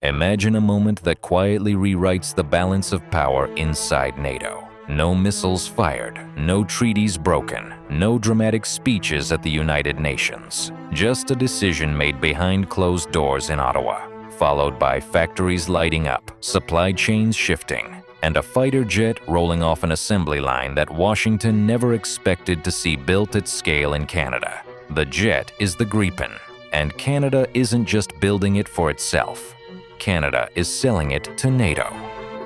Imagine a moment that quietly rewrites the balance of power inside NATO. No missiles fired, no treaties broken, no dramatic speeches at the United Nations. Just a decision made behind closed doors in Ottawa, followed by factories lighting up, supply chains shifting, and a fighter jet rolling off an assembly line that Washington never expected to see built at scale in Canada. The jet is the Gripen, and Canada isn't just building it for itself. Canada is selling it to NATO.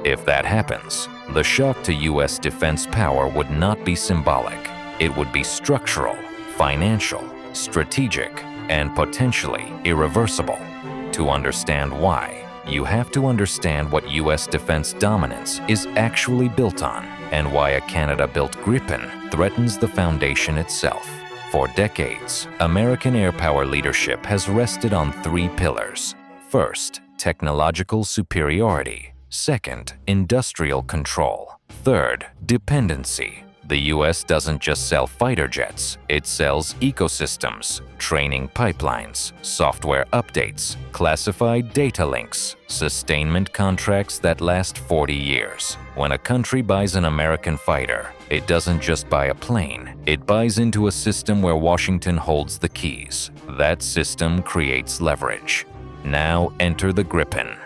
If that happens, the shock to U.S. defense power would not be symbolic. It would be structural, financial, strategic, and potentially irreversible. To understand why, you have to understand what U.S. defense dominance is actually built on, and why a Canada-built Gripen threatens the foundation itself. For decades, American air power leadership has rested on three pillars. First, technological superiority. Second, industrial control. Third, dependency. The U.S. doesn't just sell fighter jets, it sells ecosystems, training pipelines, software updates, classified data links, sustainment contracts that last 40 years. When a country buys an American fighter, it doesn't just buy a plane, it buys into a system where Washington holds the keys. That system creates leverage. Now enter the Gripen.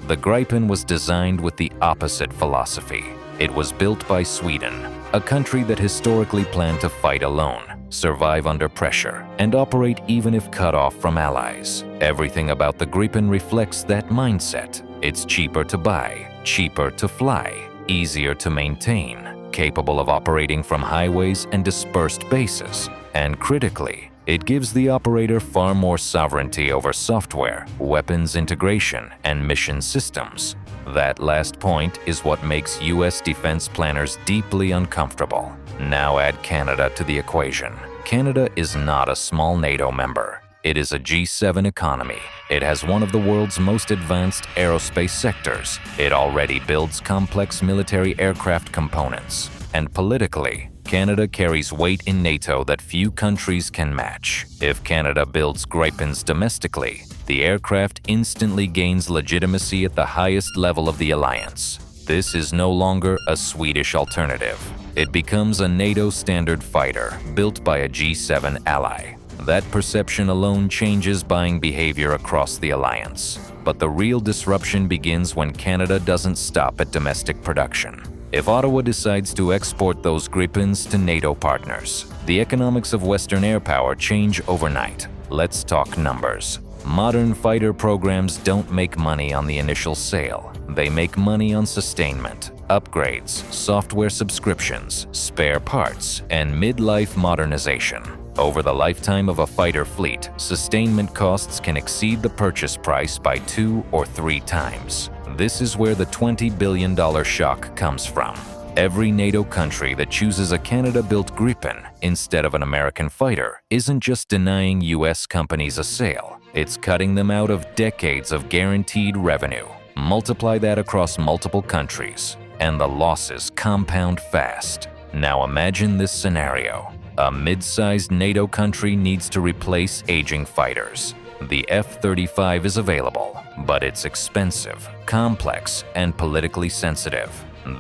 The Gripen was designed with the opposite philosophy. It was built by Sweden, a country that historically planned to fight alone, survive under pressure, and operate even if cut off from allies. Everything about the Gripen reflects that mindset. It's cheaper to buy, cheaper to fly, easier to maintain, capable of operating from highways and dispersed bases, and critically, it gives the operator far more sovereignty over software, weapons integration, and mission systems. That last point is what makes U.S. defense planners deeply uncomfortable. Now add Canada to the equation. Canada is not a small NATO member. It is a G7 economy. It has one of the world's most advanced aerospace sectors. It already builds complex military aircraft components. And politically, Canada carries weight in NATO that few countries can match. If Canada builds Gripens domestically, the aircraft instantly gains legitimacy at the highest level of the alliance. This is no longer a Swedish alternative. It becomes a NATO standard fighter built by a G7 ally. That perception alone changes buying behavior across the alliance. But the real disruption begins when Canada doesn't stop at domestic production. If Ottawa decides to export those Gripens to NATO partners, the economics of Western air power change overnight. Let's talk numbers. Modern fighter programs don't make money on the initial sale. They make money on sustainment, upgrades, software subscriptions, spare parts, and mid-life modernization. Over the lifetime of a fighter fleet, sustainment costs can exceed the purchase price by 2 or 3 times. This is where the $20 billion shock comes from. Every NATO country that chooses a Canada-built Gripen instead of an American fighter isn't just denying U.S. companies a sale, it's cutting them out of decades of guaranteed revenue. Multiply that across multiple countries, and the losses compound fast. Now imagine this scenario. A mid-sized NATO country needs to replace aging fighters. The F-35 is available, but it's expensive, complex, and politically sensitive.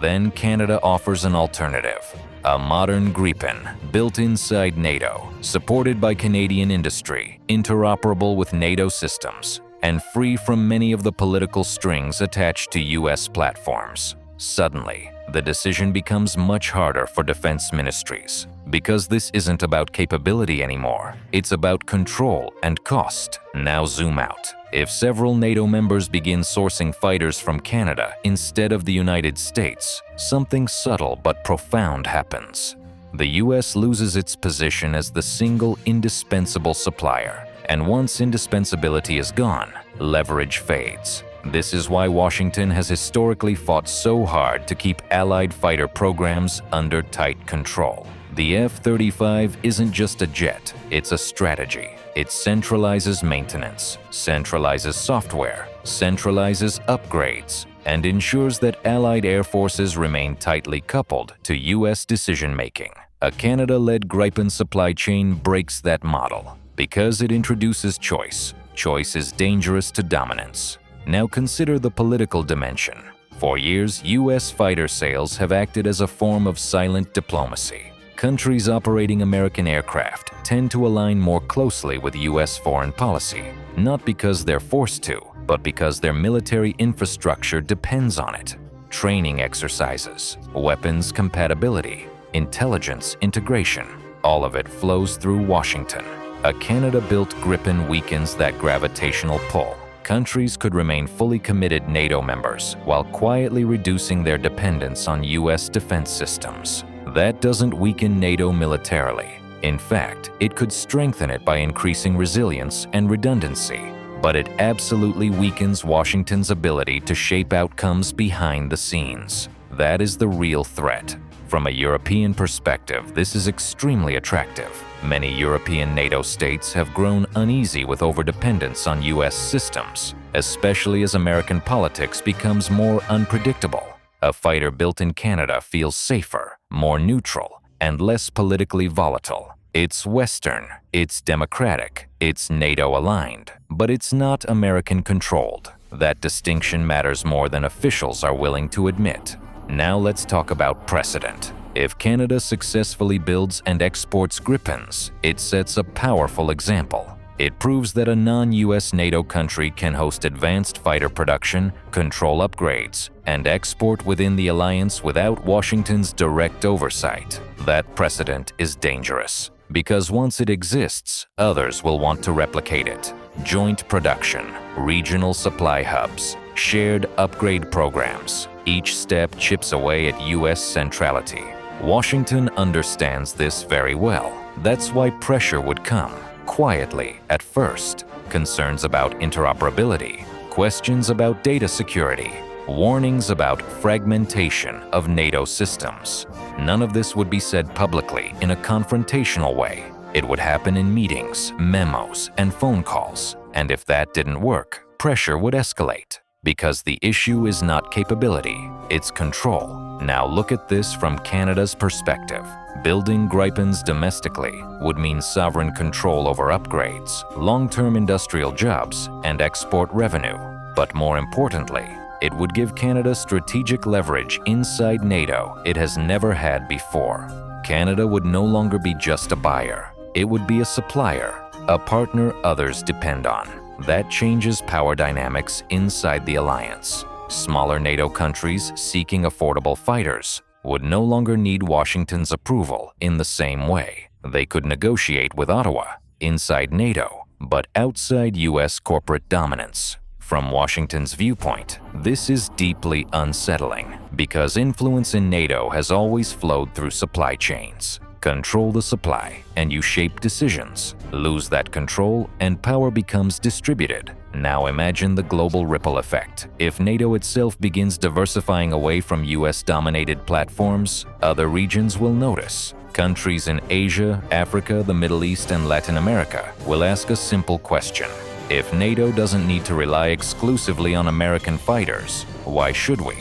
Then Canada offers an alternative. A modern Gripen, built inside NATO, supported by Canadian industry, interoperable with NATO systems, and free from many of the political strings attached to U.S. platforms. Suddenly, the decision becomes much harder for defense ministries. Because this isn't about capability anymore, it's about control and cost. Now zoom out. If several NATO members begin sourcing fighters from Canada instead of the United States, something subtle but profound happens. The US loses its position as the single indispensable supplier, and once indispensability is gone, leverage fades. This is why Washington has historically fought so hard to keep Allied fighter programs under tight control. The F-35 isn't just a jet, it's a strategy. It centralizes maintenance, centralizes software, centralizes upgrades, and ensures that Allied air forces remain tightly coupled to U.S. decision-making. A Canada-led Gripen supply chain breaks that model because it introduces choice. Choice is dangerous to dominance. Now consider the political dimension. For years, U.S. fighter sales have acted as a form of silent diplomacy. Countries operating American aircraft tend to align more closely with U.S. foreign policy, not because they're forced to, but because their military infrastructure depends on it. Training exercises, weapons compatibility, intelligence integration, all of it flows through Washington. A Canada-built Gripen weakens that gravitational pull. Countries could remain fully committed NATO members while quietly reducing their dependence on U.S. defense systems. That doesn't weaken NATO militarily. In fact, it could strengthen it by increasing resilience and redundancy. But it absolutely weakens Washington's ability to shape outcomes behind the scenes. That is the real threat. From a European perspective, this is extremely attractive. Many European NATO states have grown uneasy with overdependence on U.S. systems, especially as American politics becomes more unpredictable. A fighter built in Canada feels safer, more neutral, and less politically volatile. It's Western, it's democratic, it's NATO-aligned, but it's not American-controlled. That distinction matters more than officials are willing to admit. Now let's talk about precedent. If Canada successfully builds and exports Gripens, it sets a powerful example. It proves that a non-US NATO country can host advanced fighter production, control upgrades, and export within the alliance without Washington's direct oversight. That precedent is dangerous, because once it exists, others will want to replicate it. Joint production, regional supply hubs, shared upgrade programs. Each step chips away at US centrality. Washington understands this very well. That's why pressure would come, quietly at first. Concerns about interoperability, questions about data security, warnings about fragmentation of NATO systems. None of this would be said publicly in a confrontational way. It would happen in meetings, memos, and phone calls. And if that didn't work, pressure would escalate. Because the issue is not capability, it's control. Now look at this from Canada's perspective. Building Gripens domestically would mean sovereign control over upgrades, long-term industrial jobs, and export revenue. But more importantly, it would give Canada strategic leverage inside NATO it has never had before. Canada would no longer be just a buyer. It would be a supplier, a partner others depend on. That changes power dynamics inside the alliance. Smaller NATO countries seeking affordable fighters would no longer need Washington's approval in the same way. They could negotiate with Ottawa, inside NATO, but outside US corporate dominance. From Washington's viewpoint, this is deeply unsettling because influence in NATO has always flowed through supply chains. Control the supply, and you shape decisions. Lose that control, and power becomes distributed. Now imagine the global ripple effect. If NATO itself begins diversifying away from US-dominated platforms, other regions will notice. Countries in Asia, Africa, the Middle East, and Latin America will ask a simple question. If NATO doesn't need to rely exclusively on American fighters, why should we?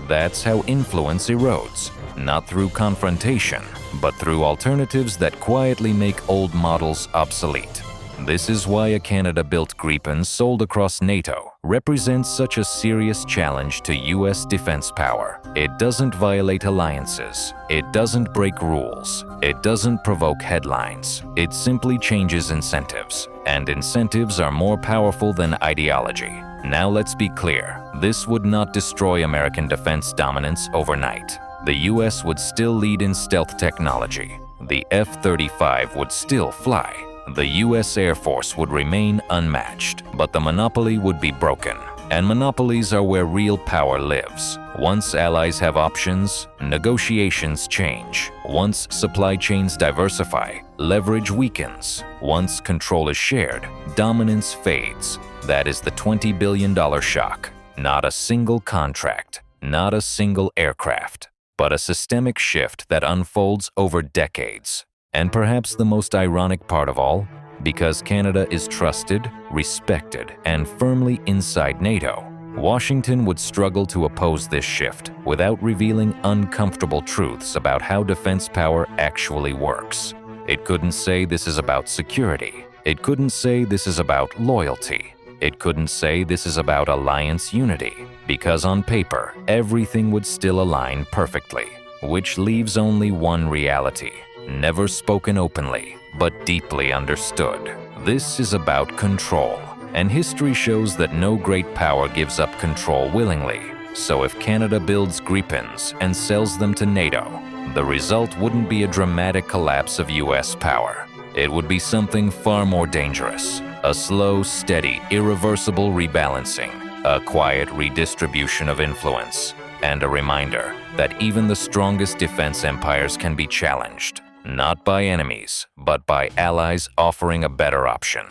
That's how influence erodes. Not through confrontation, but through alternatives that quietly make old models obsolete. This is why a Canada-built Gripen sold across NATO represents such a serious challenge to US defense power. It doesn't violate alliances. It doesn't break rules. It doesn't provoke headlines. It simply changes incentives. And incentives are more powerful than ideology. Now let's be clear. This would not destroy American defense dominance overnight. The US would still lead in stealth technology. The F-35 would still fly. The US Air Force would remain unmatched, but the monopoly would be broken. And monopolies are where real power lives. Once allies have options, negotiations change. Once supply chains diversify, leverage weakens. Once control is shared, dominance fades. That is the $20 billion shock. Not a single contract, not a single aircraft, but a systemic shift that unfolds over decades. And perhaps the most ironic part of all, because Canada is trusted, respected, and firmly inside NATO, Washington would struggle to oppose this shift without revealing uncomfortable truths about how defense power actually works. It couldn't say this is about security. It couldn't say this is about loyalty. It couldn't say this is about alliance unity, because on paper, everything would still align perfectly, which leaves only one reality, never spoken openly, but deeply understood. This is about control, and history shows that no great power gives up control willingly. So if Canada builds Gripens and sells them to NATO, the result wouldn't be a dramatic collapse of US power. It would be something far more dangerous, a slow, steady, irreversible rebalancing, a quiet redistribution of influence, and a reminder that even the strongest defense empires can be challenged, not by enemies, but by allies offering a better option.